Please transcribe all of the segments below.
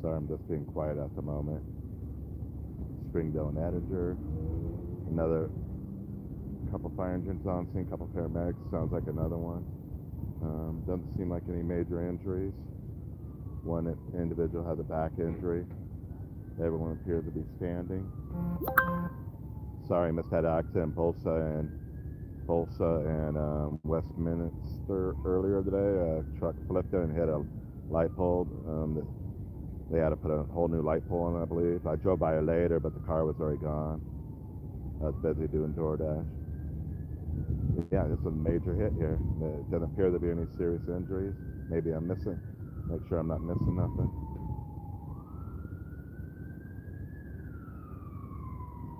Sorry, I'm just being quiet at the moment. Springdale and Edinger. Another couple fire engines on scene, couple paramedics. Sounds like another one. Doesn't seem like any major injuries. One individual had a back injury. Everyone appears to be standing. Sorry, I missed that accident. Tulsa and Westminster earlier today. A truck flipped it and hit a light pole. They had to put a whole new light pole on, I believe. I drove by it later, but the car was already gone. I was busy doing DoorDash. Yeah, it's a major hit here. It doesn't appear to be any serious injuries. Maybe I'm missing. Make sure I'm not missing nothing.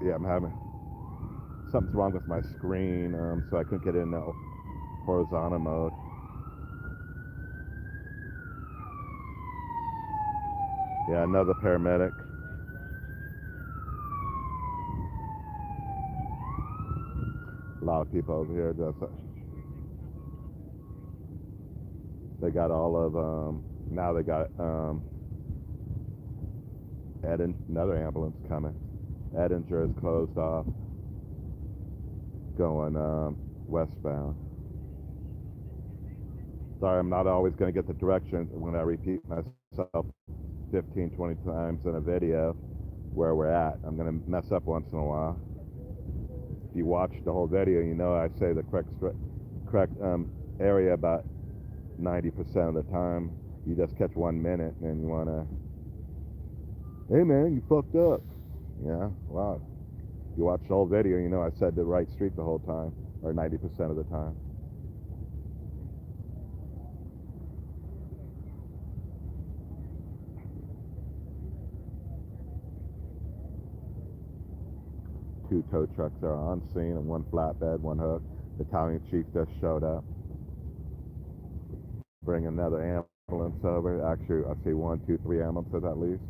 Yeah, I'm having something's wrong with my screen, so I couldn't get in horizontal mode. Yeah, another paramedic. A lot of people over here. They got all of now they got another ambulance coming. Edinger is closed off, going westbound. Sorry, I'm not always going to get the directions when I repeat myself 15, 20 times in a video where we're at. I'm going to mess up once in a while. If you watch the whole video, you know I say the correct area about 90% of the time. You just catch 1 minute and you want to, hey man, you fucked up. Yeah, wow. You watch the whole video, you know I said the right street the whole time, or 90% of the time. Two tow trucks are on scene, and one flatbed, one hook. The battalion chief just showed up. Bring another ambulance over. Actually, I see 1, 2, 3 ambulances at least.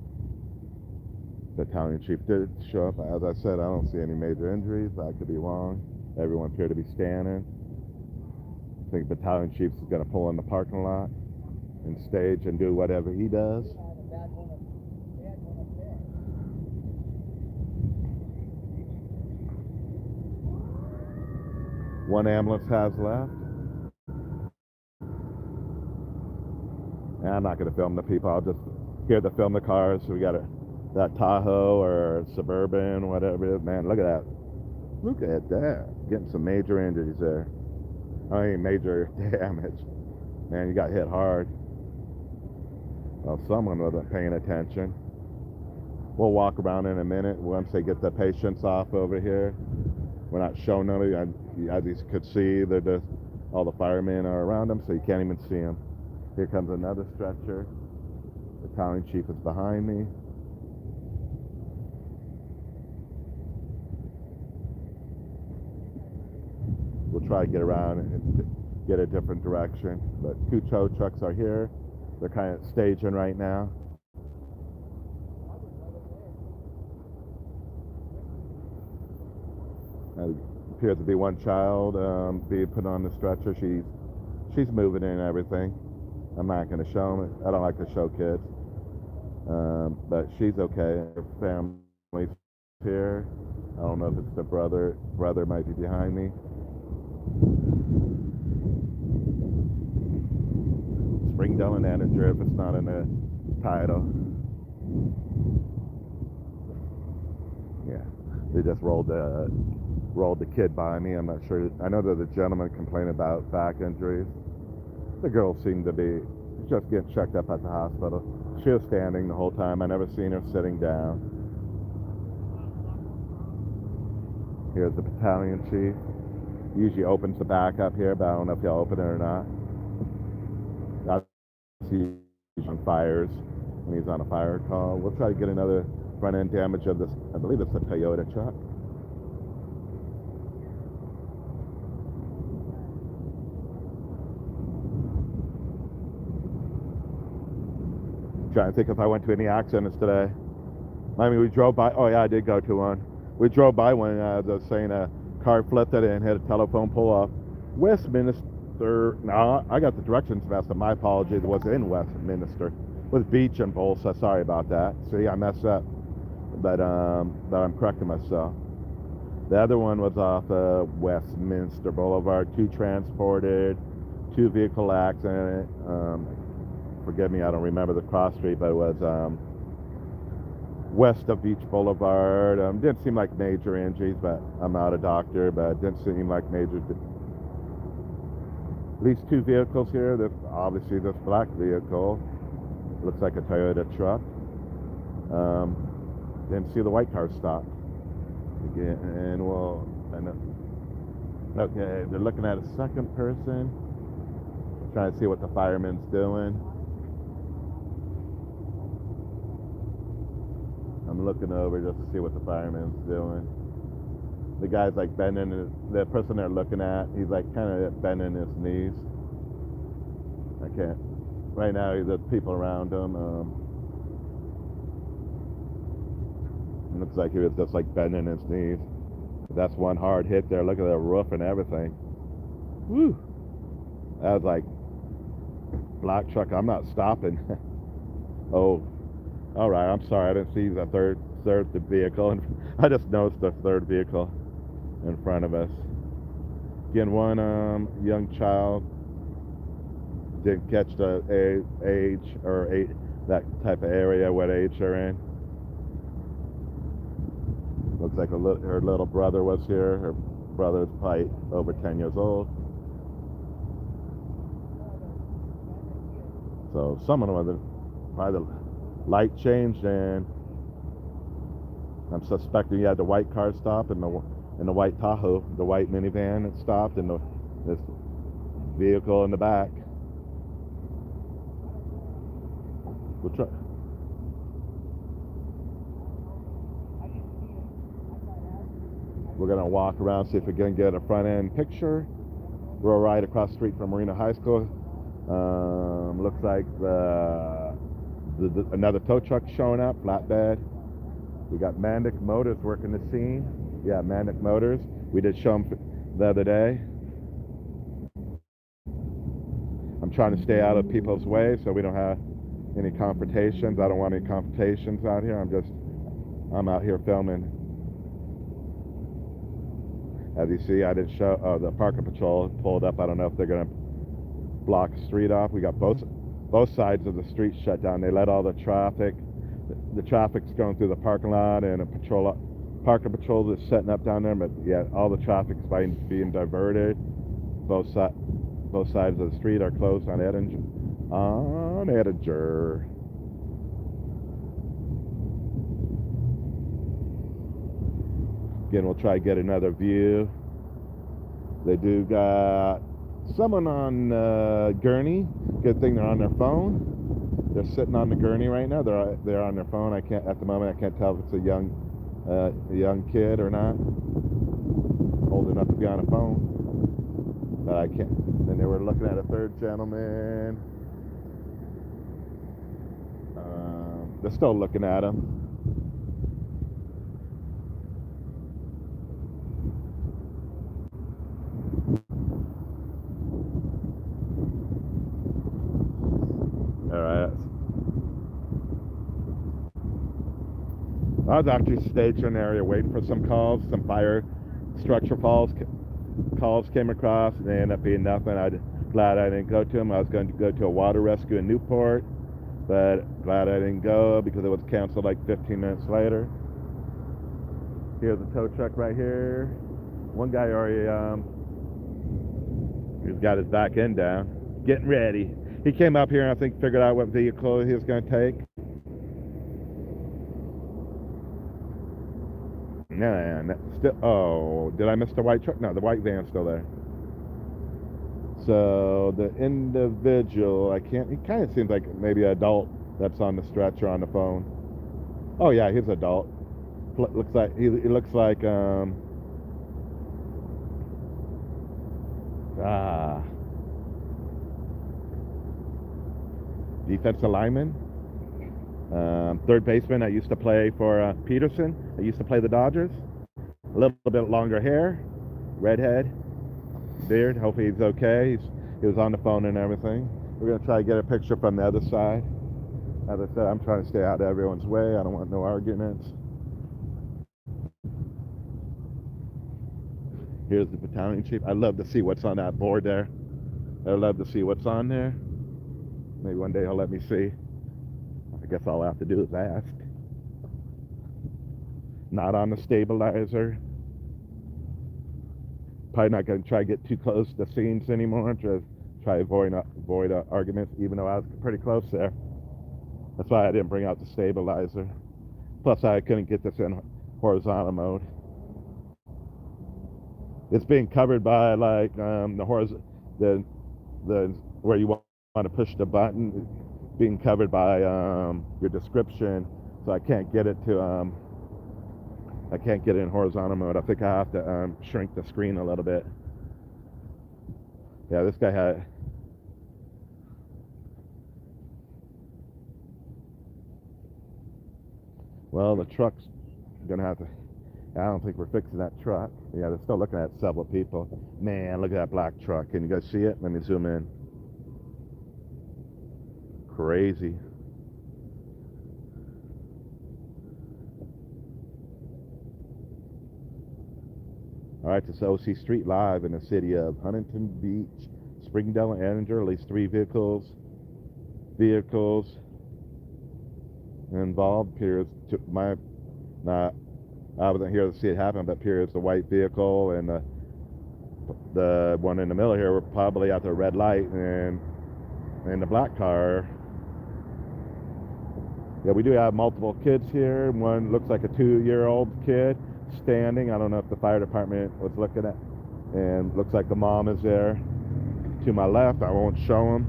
The battalion chief did show up. As I said, I don't see any major injuries. I could be wrong. Everyone appeared to be standing. I think battalion chief is going to pull in the parking lot and stage and do whatever he does. One ambulance has left. And I'm not going to film the people. I'll just here to film the cars. So we got that Tahoe or Suburban, whatever it is. Man, look at that. Look at that. Getting some major injuries there. I mean, major damage. Man, you got hit hard. Well, someone wasn't paying attention. We'll walk around in a minute once they get the patients off over here. We're not showing them. As you could see, they're just, all the firemen are around them, so you can't even see them. Here comes another stretcher. The battalion chief is behind me. We'll try to get around and get a different direction. But two tow trucks are here. They're kind of staging right now. Appears to be one child being put on the stretcher. She's moving in and everything. I'm not going to show them. I don't like to show kids. But she's okay. Her family's here. I don't know if it's the brother. Brother might be behind me. Springdale and edinger if it's not in the title. Yeah, they just rolled the kid by me. I'm not sure. I know that the gentleman complained about back injuries. The girl seemed to be just getting checked up at the hospital. She was standing the whole time. I never seen her sitting down. Here's the battalion chief. Usually opens the back up here, but I don't know if he'll open it or not. I see on fires when he's on a fire call. We'll try to get another front end damage of this. I believe it's a Toyota truck. Trying to think if I went to any accidents today. I mean, we drove by. Oh yeah, I did go to one. We drove by one. I was saying a car flipped it and hit a telephone pole off Westminster. No, I got the directions messed up. My apologies. It was in Westminster. with beach and Bolsa. Sorry about that. See, I messed up, but I'm correcting myself. The other one was off Westminster Boulevard. 2 transported, 2 vehicle accident. Forgive me, I don't remember the cross street, but it was west of Beach Boulevard. Didn't seem like major injuries, but I'm not a doctor, but it didn't seem like major. At least 2 vehicles here. Obviously this black vehicle looks like a Toyota truck. Didn't see the white car stop. Again, okay, they're looking at a second person, trying to see what the fireman's doing. I'm looking over just to see what the fireman's doing. The guy's like bending, the person they're looking at, he's like kind of bending his knees. I can't, right now there's people around him. It looks like he was just like bending his knees. That's one hard hit there. Look at the roof and everything. Woo! That was like, black truck, I'm not stopping. Oh, all right, I'm sorry, I didn't see the third vehicle. And I just noticed the third vehicle in front of us. Again, one young child didn't catch the age or that type of area, what age they're in. Looks like her little brother was here. Her brother's probably over 10 years old. So someone was probably the light changed, and I'm suspecting you had the white car stop and the white Tahoe, the white minivan that stopped, and this vehicle in the back. We'll try. We're gonna walk around, see if we can get a front end picture. We're right across the street from Marina High School. Looks like another tow truck showing up, flatbed. We got Mandic Motors working the scene. Yeah, Mandic Motors. We did show them the other day. I'm trying to stay out of people's way so we don't have any confrontations. I don't want any confrontations out here. I'm out here filming. As you see, I didn't show, the parking patrol pulled up. I don't know if they're going to block the street off. We got both sides of the street shut down. They let all the traffic. The traffic's going through the parking lot, and parking patrol is setting up down there. But yeah, all the traffic's being diverted. Both sides of the street are closed on Edinger. Again, we'll try to get another view. They do got someone on gurney. Good thing they're on their phone. They're sitting on the gurney right now. They're on their phone. At the moment I can't tell if it's a young kid or not, old enough to be on a phone. But I can't. Then they were looking at a third gentleman. They're still looking at him. I was actually stationary waiting for some calls. Some fire structure calls came across, and they ended up being nothing. I'm glad I didn't go to them. I was going to go to a water rescue in Newport, but glad I didn't go because it was canceled like 15 minutes later. Here's a tow truck right here. One guy already, he's got his back end down, getting ready. He came up here and I think figured out what vehicle he was going to take. No, still. Oh, did I miss the white truck? No, the white van's still there. So the individual, I can't. He kind of seems like maybe an adult that's on the stretcher on the phone. Oh yeah, he's adult. Looks like he looks like defensive lineman. Third baseman. I used to play for Peterson. I used to play the Dodgers. A little bit longer hair, redhead, beard. Hopefully he's okay. He was on the phone and everything. We're gonna try to get a picture from the other side. As I said, I'm trying to stay out of everyone's way. I don't want no arguments. Here's the battalion chief. I'd love to see what's on that board there. I'd love to see what's on there. Maybe one day he'll let me see. I guess all I have to do is ask. Not on the stabilizer. Probably not going to try to get too close to scenes anymore. Just try to avoid arguments, even though I was pretty close there. That's why I didn't bring out the stabilizer. Plus, I couldn't get this in horizontal mode. It's being covered by like the where you want to push the button, being covered by your description, so I can't get it to I can't get it in horizontal mode. I think I have to shrink the screen a little bit. Yeah, this guy had. Well, the truck's gonna have to. I don't think we're fixing that truck. Yeah, they're still looking at several people. Man, look at that black truck. Can you guys see it? Let me zoom in. Crazy. All right, this is OC Street Live in the city of Huntington Beach, Springdale, and Edinger. At least 3 vehicles involved. Appears to I wasn't here to see it happen, but appears the white vehicle and the one in the middle here were probably at the red light, and the black car. Yeah, we do have multiple kids here. One looks like a 2-year-old kid standing. I don't know if the fire department was looking at, and looks like the mom is there to my left. I won't show them.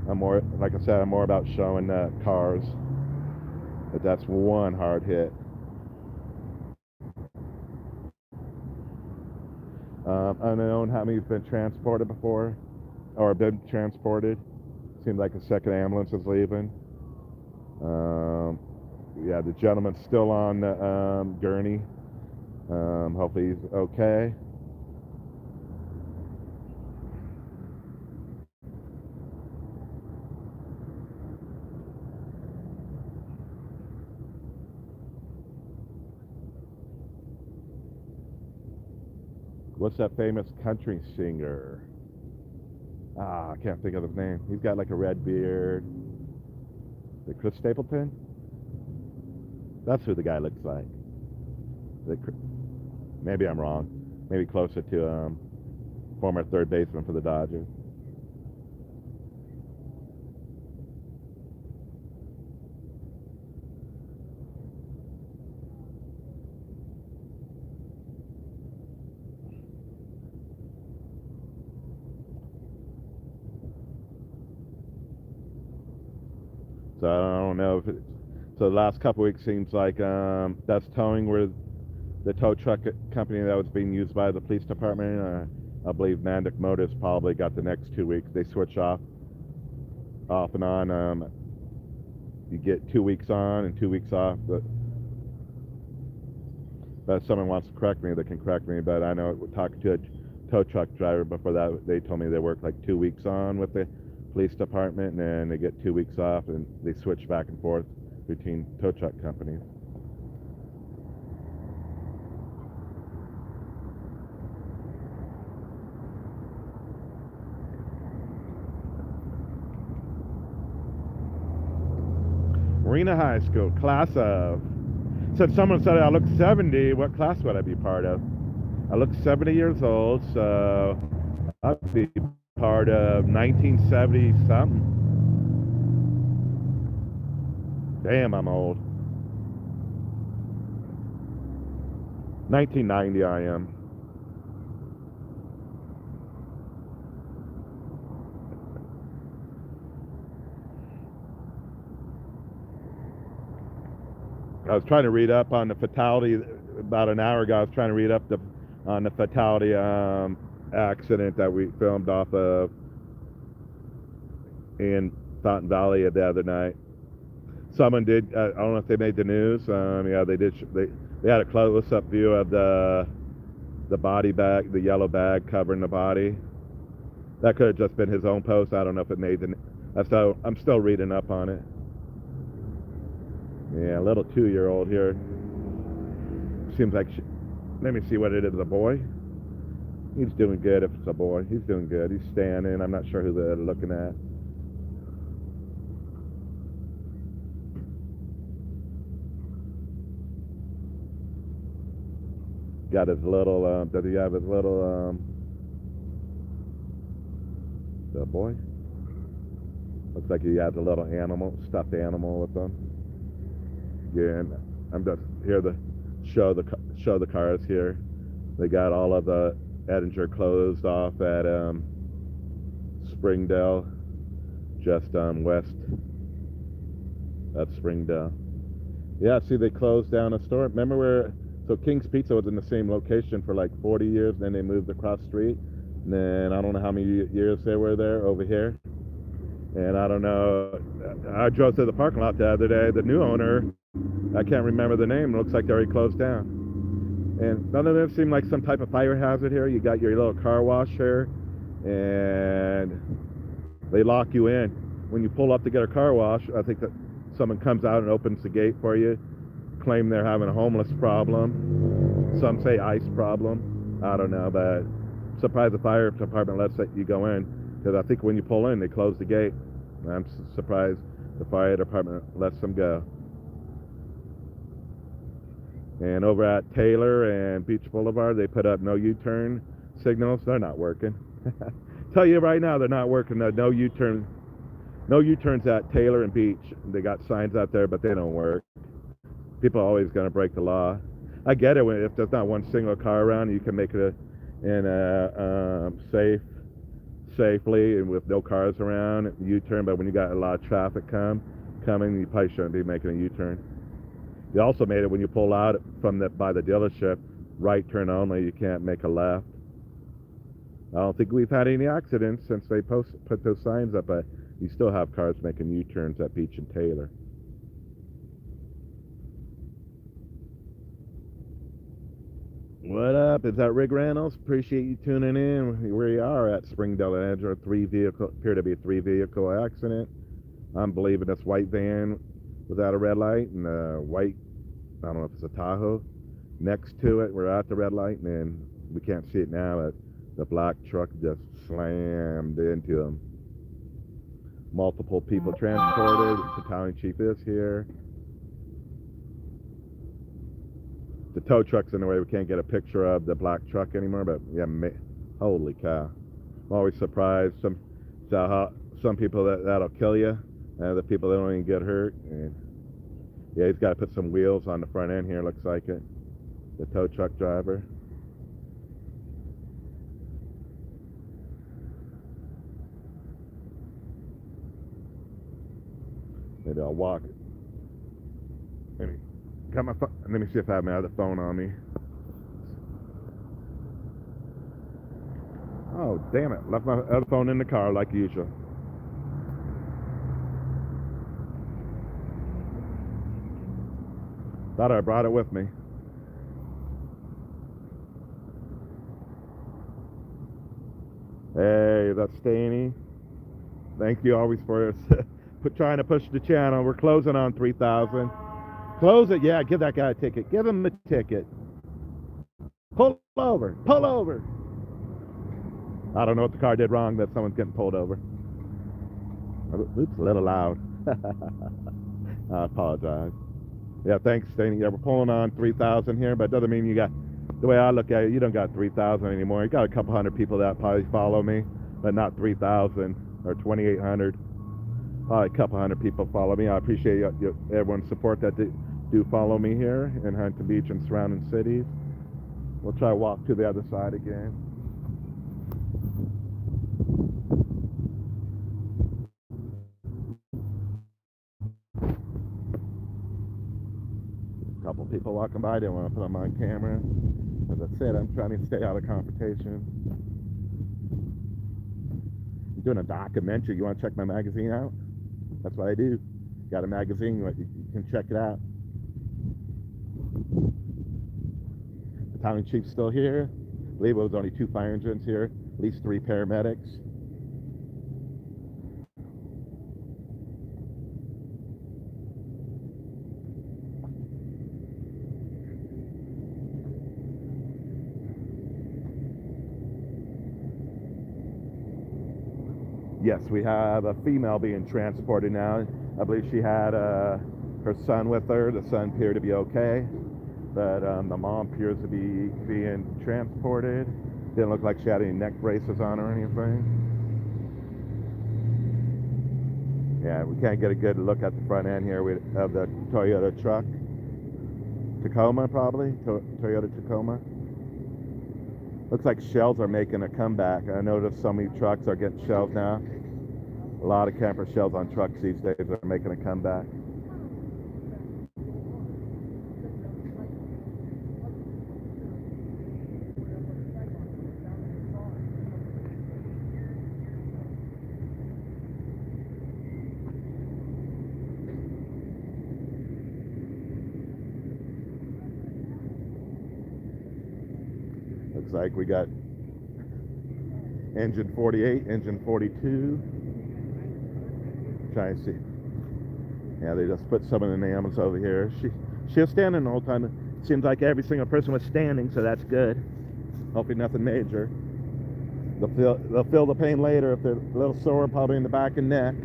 I'm more, like I said, I'm more about showing cars. But that's one hard hit. Unknown how many have been transported before or been transported. Seems like a second ambulance is leaving. Yeah, the gentleman's still on the gurney. Hopefully he's okay. What's that famous country singer? I can't think of his name. He's got like a red beard. The Chris Stapleton? That's who the guy looks like. Maybe I'm wrong. Maybe closer to former third baseman for the Dodgers. So I don't know if so the last couple weeks seems like that's towing where the tow truck company that was being used by the police department. I believe Mandic Motors probably got the next 2 weeks. They switch off and on. You get 2 weeks on and 2 weeks off. But if someone wants to correct me, they can correct me. But I know talking to a tow truck driver before that, they told me they work like 2 weeks on with the police department, and then they get 2 weeks off, and they switch back and forth between tow truck companies. Marina High School, class of. Since someone said I look 70, what class would I be part of? I look 70 years old, so I'd be part of 1970 something. Damn, I'm old. 1990 I am. I was trying to read up on the fatality about an hour ago. I was trying to read up on the fatality accident that we filmed off of in Fountain Valley the other night. Someone did. I don't know if they made the news. Yeah, they did. They had a close-up view of the body bag, the yellow bag covering the body. That could have just been his own post. I don't know if it made the. So I'm still reading up on it. Yeah, a little 2-year-old here. Seems like let me see what it is, a boy. He's doing good if it's a boy. He's doing good. He's standing. I'm not sure who they're looking at. Got his little, does he have his little, the boy? Looks like he has a little animal, stuffed animal with him. Yeah, and I'm just here to show the cars here. They got all of the edinger closed off at Springdale, just west of Springdale. Yeah, see, they closed down a store. Remember where? So King's Pizza was in the same location for like 40 years. Then they moved across the street. And then I don't know how many years they were there over here. And I don't know. I drove to the parking lot the other day. The new owner, I can't remember the name. It looks like they already closed down. And none of them seem like some type of fire hazard here. You got your little car wash here, and they lock you in. When you pull up to get a car wash, I think that someone comes out and opens the gate for you, claim they're having a homeless problem. Some say ice problem. I don't know, but I'm surprised the fire department lets you go in, because I think when you pull in, they close the gate. I'm surprised the fire department lets them go. And over at Taylor and Beach Boulevard, they put up no U-turn signals. They're not working. Tell you right now, they're not working. No U-turn, no U-turns at Taylor and Beach. They got signs out there, but they don't work. People are always going to break the law. I get it if there's not one single car around, you can make it in a safely and with no cars around, U-turn. But when you got a lot of traffic coming, you probably shouldn't be making a U-turn. They also made it when you pull out by the dealership, right turn only. You can't make a left. I don't think we've had any accidents since they put those signs up, but you still have cars making U-turns at Beach and Taylor. What up? Is that Rick Reynolds? Appreciate you tuning in. We are at Springdale Edge, appear to be a 3-vehicle accident. I'm believing this white van without a red light, and a white, I don't know if it's a Tahoe, next to it. We're at the red light, and we can't see it now, but the black truck just slammed into him. Multiple people transported. The battalion chief is here. The tow truck's in the way. We can't get a picture of the black truck anymore, but yeah, holy cow. I'm always surprised. Some people that'll kill you, and the people that don't even get hurt. And yeah, he's got to put some wheels on the front end here, looks like it. The tow truck driver. Maybe I'll walk. Let me see if I have my other phone on me. Oh, damn it. Left my other phone in the car like usual. Thought I brought it with me. Hey, that's Staney. Thank you always for trying to push the channel. We're closing on 3,000. Close it. Yeah, give that guy a ticket. Give him a ticket. Pull over. Pull over. I don't know what the car did wrong, but someone's getting pulled over. Oops, a little loud. I apologize. Yeah, thanks, Staney. Yeah, we're pulling on 3,000 here, but it doesn't mean you got, the way I look at it, you don't got 3,000 anymore. You got a couple hundred people that probably follow me, but not 3,000 or 2,800. Probably a couple hundred people follow me. I appreciate everyone's support that do follow me here in Huntington Beach and surrounding cities. We'll try to walk to the other side again. A couple people walking by. Didn't want to put them on camera. As I said, I'm trying to stay out of confrontation. I'm doing a documentary. You want to check my magazine out? That's what I do. Got a magazine. You can check it out. The battalion chief's still here. I believe it was only 2 fire engines here. At least 3 paramedics. Yes, we have a female being transported now. I believe she had her son with her. The son appeared to be okay, but the mom appears to be being transported. Didn't look like she had any neck braces on or anything. Yeah, we can't get a good look at the front end here of the Toyota truck. Tacoma, probably. Toyota Tacoma. Looks like shells are making a comeback. I noticed so many trucks are getting shells now. A lot of camper shells on trucks these days are making a comeback. Looks like we got engine 48, engine 42. Trying to see. Yeah, they just put some of the names over here. She was standing the whole time. It seems like every single person was standing, so that's good. Hopefully nothing major. They'll feel the pain later if they're a little sore, probably in the back and neck.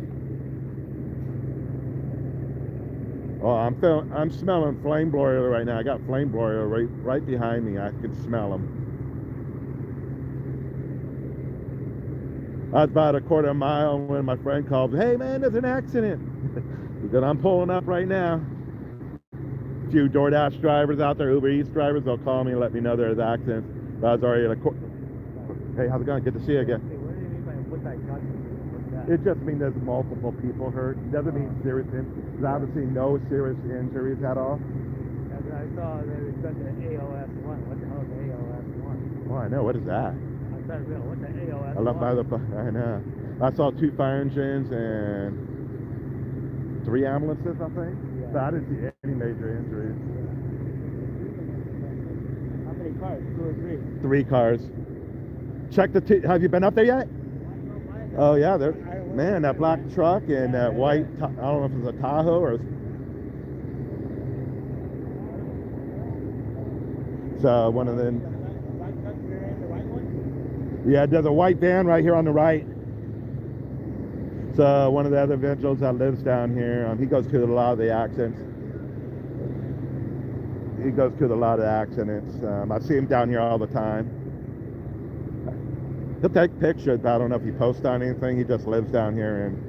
Oh, I'm smelling flame broiler right now. I got flame broiler right behind me. I can smell them. I was about a quarter mile when my friend called. Hey man, there's an accident. Because I'm pulling up right now. A few DoorDash drivers out there, Uber Eats drivers, they'll call me and let me know there's accidents. But I was already at a quarter. Hey, how's it going? Good to see you again. Hey, what do you mean by what that got you? What's that? It just means there's multiple people hurt. It doesn't mean serious injuries. I haven't seen no serious injuries at all. As I saw that it got the AOS1. What the hell is AOS1? Oh, I know. What is that? I'm trying to real. What's the AOS1? I left by the. I know. I saw 2 fire engines and 3 ambulances, I think. Yeah. So I didn't see any major injuries. How many cars? 2 or 3? 3 cars. Check the. Have you been up there yet? Oh yeah, there. Man, that black truck and that white. I don't know if it's a Tahoe or. So one of them. Yeah, there's a white van right here on the right. So one of the other individuals that lives down here, he goes to a lot of the accidents. I see him down here all the time. He'll take pictures, but I don't know if he posts on anything. He just lives down here and.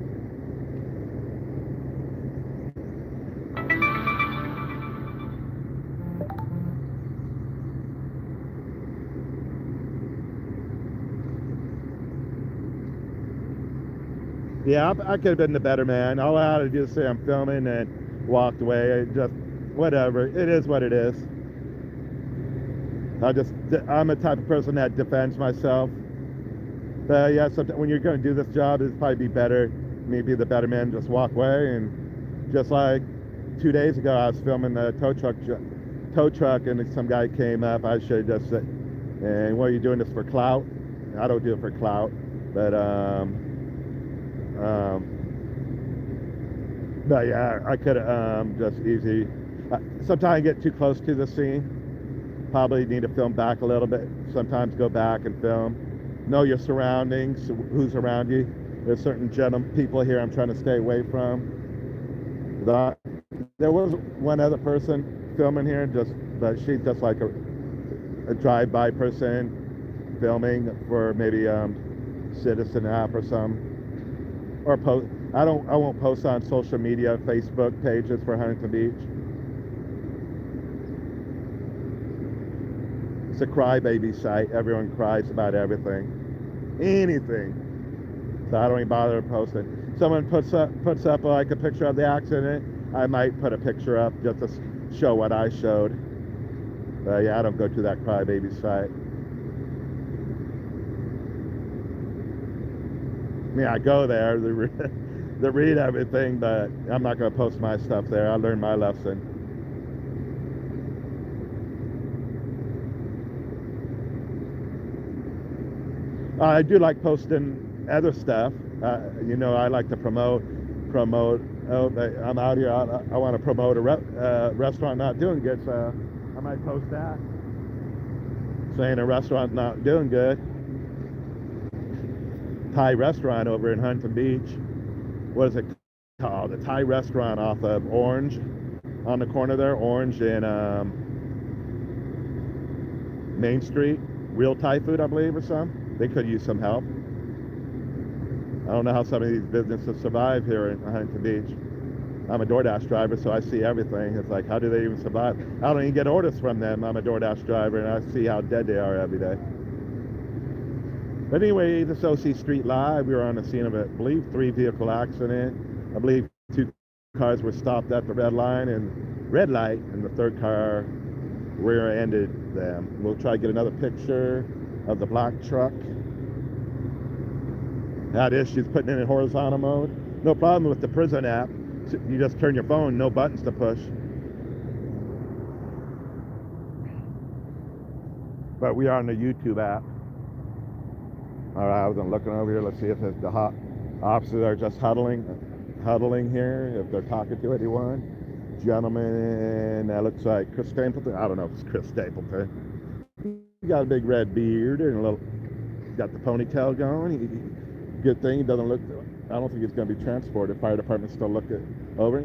Yeah, I could have been the better man. All I had to do is say I'm filming and walked away. Just whatever. It is what it is. I'm a type of person that defends myself. But yeah, so when you're going to do this job, it'd probably be better me be the better man, just walk away. And just like 2 days ago, I was filming the tow truck, and some guy came up. I should have just said, "And what are you doing this for clout?" I don't do it for clout, but yeah, I could just easy. Sometimes I get too close to the scene. Probably need to film back a little bit. Sometimes go back and film. Know your surroundings, who's around you. There's certain people here I'm trying to stay away from. There was one other person filming here, but she's just like a drive-by person filming for maybe Citizen app or some. Or post. I won't post on social media, Facebook pages for Huntington Beach. It's a crybaby site. Everyone cries about everything, anything. So I don't even bother posting. Someone puts up like a picture of the accident, I might put a picture up just to show what I showed. But yeah, I don't go to that crybaby site. I mean, I go there to read everything, but I'm not going to post my stuff there. I learned my lesson. I do like posting other stuff. You know, I like to promote. I'm out here. I want to promote a restaurant not doing good, so I might post that, saying a restaurant not doing good. Thai restaurant over in Huntington Beach. What is it called? A Thai restaurant off of Orange, on the corner there, Orange and Main Street. Real Thai food, I believe, or something. They could use some help. I don't know how some of these businesses survive here in Huntington Beach. I'm a DoorDash driver, so I see everything. It's like, how do they even survive? I don't even get orders from them. I'm a DoorDash driver, and I see how dead they are every day. But anyway, this OC Street Live, we were on the scene of, I believe, 3-vehicle accident. I believe 2 cars were stopped at the red light, and the third car rear-ended them. We'll try to get another picture of the black truck. Had issues putting it in horizontal mode. No problem with the prison app. You just turn your phone, no buttons to push. But we are on the YouTube app. All right, I was looking over here. Let's see if the hot officers are just huddling here, if they're talking to anyone. Gentleman, that looks like Chris Stapleton. I don't know if it's Chris Stapleton. He got a big red beard and got the ponytail going. Good thing he doesn't look. I don't think he's going to be transported. Fire department still looking over him.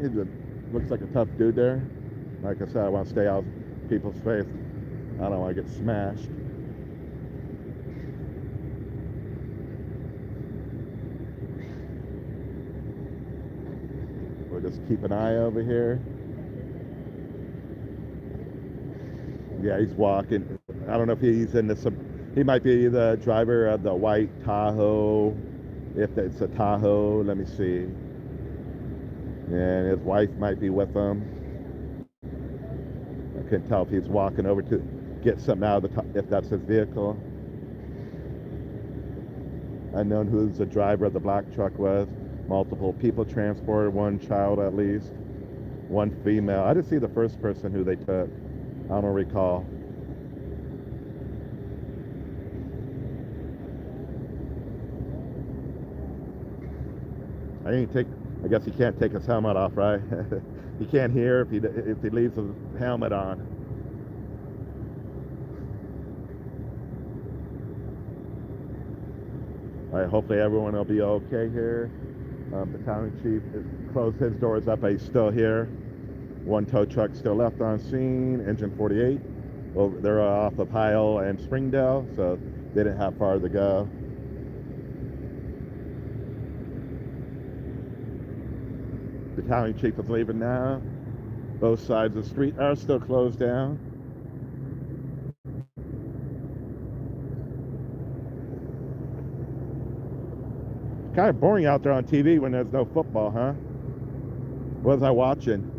He looks like a tough dude there. Like I said, I want to stay out of people's face. I don't want to get smashed. We'll just keep an eye over here. Yeah, he's walking. I don't know if he's in the. He might be the driver of the white Tahoe. If it's a Tahoe, let me see. And his wife might be with him. I couldn't tell if he's walking over to get something out of the, if that's his vehicle. Unknown who the driver of the black truck was. Multiple people transported, 1 child at least, 1 female. I didn't see the first person who they took. I don't recall. I guess he can't take his helmet off, right? He can't hear if he leaves his helmet on. All right, hopefully everyone will be okay here. Battalion chief closed his doors up, but he's still here. 1 tow truck still left on scene, engine 48. Well, they're off of Heil and Springdale, so they didn't have far to go. Battalion chief is leaving now. Both sides of the street are still closed down. Kind of boring out there on TV when there's no football, huh? What was I watching?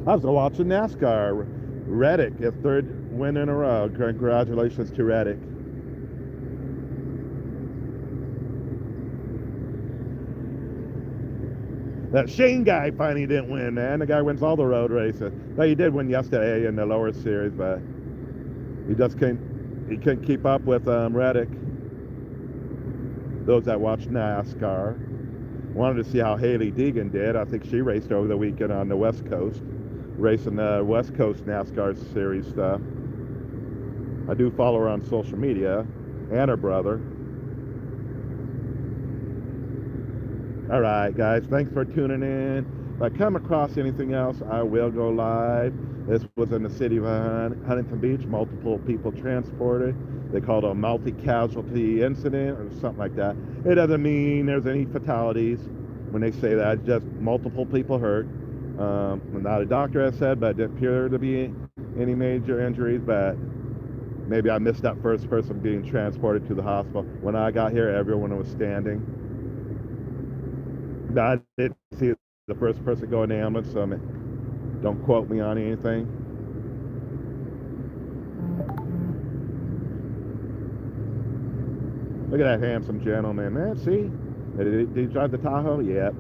I was watching NASCAR. Reddick, his 3rd win in a row. Congratulations to Reddick. That Shane guy finally didn't win, man. The guy wins all the road races. Well, he did win yesterday in the lower series, but he just couldn't keep up with Reddick. Those that watch NASCAR wanted to see how Haley Deegan did. I think she raced over the weekend on the West Coast, racing the West Coast NASCAR series stuff. I do follow her on social media, and her brother. All right, guys, thanks for tuning in. If I come across anything else, I will go live. This was in the city of Huntington Beach, multiple people transported. They called it a multi-casualty incident or something like that. It doesn't mean there's any fatalities when they say that, just multiple people hurt. Not a doctor, as said, but it didn't appear to be any major injuries, but maybe I missed that first person being transported to the hospital. When I got here, everyone was standing. I didn't see the first person go in the ambulance, so don't quote me on anything. Look at that handsome gentleman, man. See? Did he drive the Tahoe? Yep.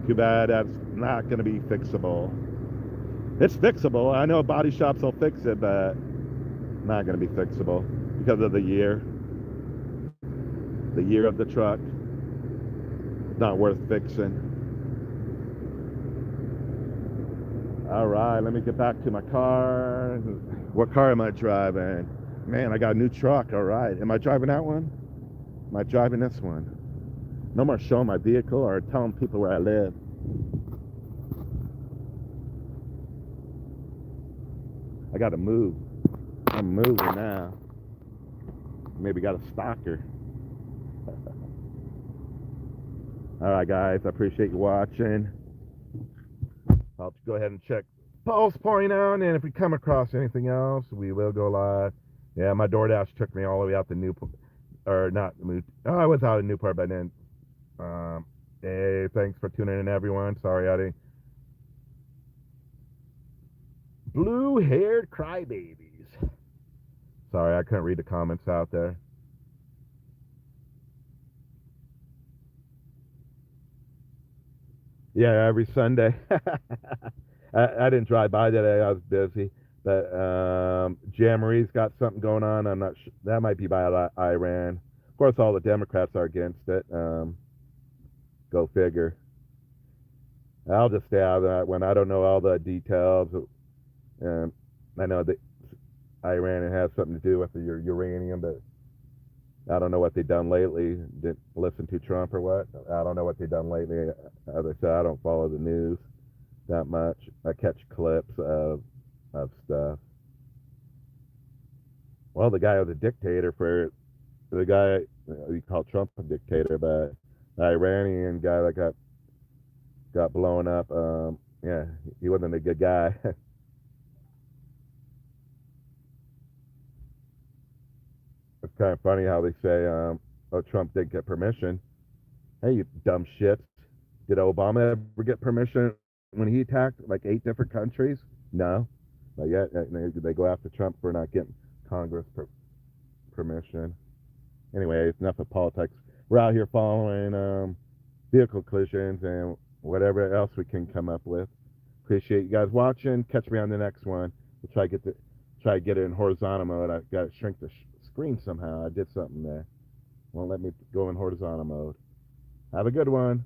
Too bad that's not going to be fixable. It's fixable. I know body shops will fix it, but not going to be fixable because of the year. The year of the truck. Not worth fixing. All right, let me get back to my car. What car am I driving? Man, I got a new truck. All right, am I driving that one? Am I driving this one? No more showing my vehicle or telling people where I live. I gotta move. I'm moving now. Maybe got a stalker. Alright guys, I appreciate you watching. I'll go ahead and check Pulse Point out, and if we come across anything else, we will go live. Yeah, my DoorDash took me all the way out to Newport, or not, I was out in Newport by then. Hey, thanks for tuning in, everyone. Sorry I didn't. Blue-haired crybabies. Sorry, I couldn't read the comments out there. Yeah, every Sunday. I didn't drive by today. I was busy. But Jamboree's got something going on. I'm not sure. That might be by Iran. Of course, all the Democrats are against it. Go figure. I'll just stay out of that one. I don't know all the details. I know that Iran has something to do with the uranium, but I don't know what they've done lately. Didn't listen to Trump or what. I don't know what they've done lately. As I said, I don't follow the news that much. I catch clips of stuff. Well, the guy was a dictator for the guy we call Trump a dictator, but the Iranian guy that got blown up. Yeah, he wasn't a good guy. It's kind of funny how they say, oh, Trump didn't get permission. Hey, you dumb shits. Did Obama ever get permission when he attacked like 8 different countries? No. But yet they go after Trump for not getting Congress permission. Anyway, it's enough of politics. We're out here following vehicle collisions and whatever else we can come up with. Appreciate you guys watching. Catch me on the next one. We'll try to get it in horizontal mode. I got to shrink the screen somehow. I did something there. Won't let me go in horizontal mode. Have a good one.